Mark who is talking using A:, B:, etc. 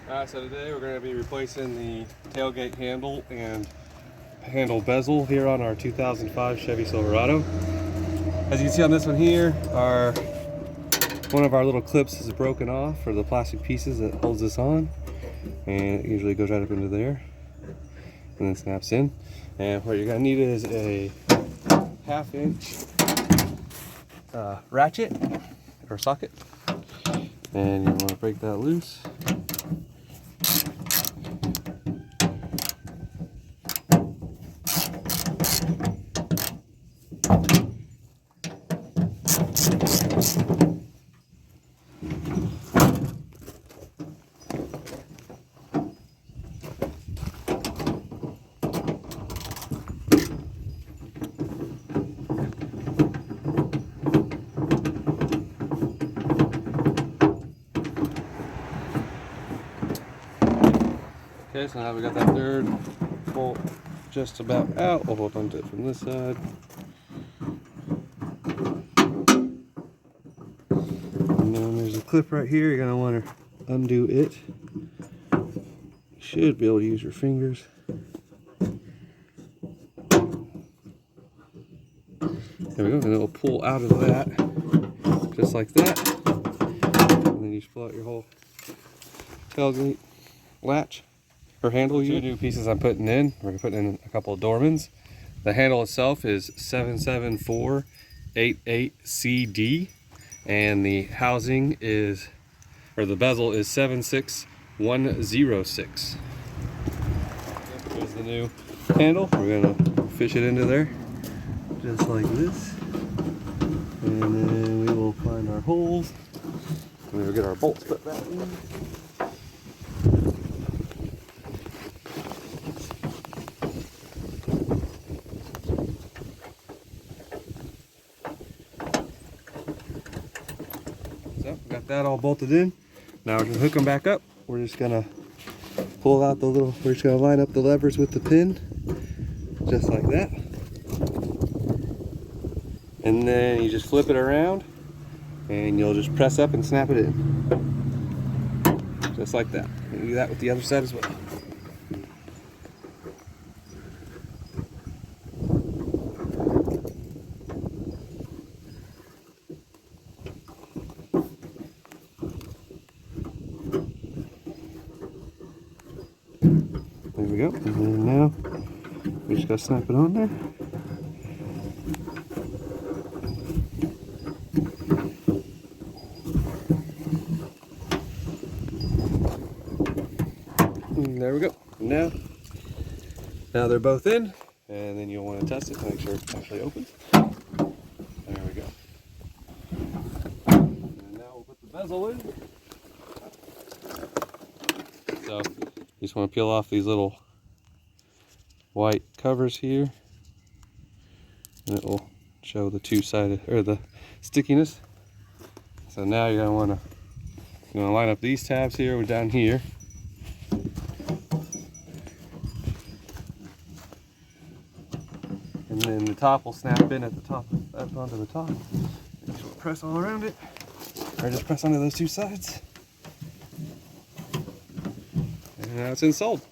A: So today we're going to be replacing the tailgate handle and handle bezel here on our 2005 Chevy Silverado. As you can see on this one here, one of our little clips is broken off for the plastic pieces that holds this on, and it usually goes right up into there and then snaps in. And what you're going to need is a 1/2 inch ratchet or socket, and you want to break that loose. Okay, so now we got that third bolt just about out. We'll hold on to it from this side. And then there's a clip right here. You're going to want to undo it. You should be able to use your fingers. There we go, and it'll pull out of that, just like that. And then you just pull out your whole tailgate latch. Handle. Two new pieces I'm putting in. We're going to put in a couple of Dormans. The handle itself is 77488CD, and the housing is, or the bezel is 76106. Here's the new handle. We're going to fish it into there just like this, and then we will find our holes and we'll get our bolts put back in. So we got that all bolted in. Now we're gonna hook them back up. We're just gonna pull out we're just gonna line up the levers with the pin, just like that. And then you just flip it around and you'll just press up and snap it in. Just like that. You do that with the other side as well. There we go, and then now we just gotta snap it on there. And there we go. Now they're both in, and then you'll want to test it to make sure it actually opens. There we go. And now we'll put the bezel in. So you just want to peel off these little white covers here, and it will show the two-sided, or the stickiness. So now you're going to line up these tabs here with down here. And then the top will snap in at the top, up onto the top. And just press all around it, or just press onto those two sides. And now it's installed.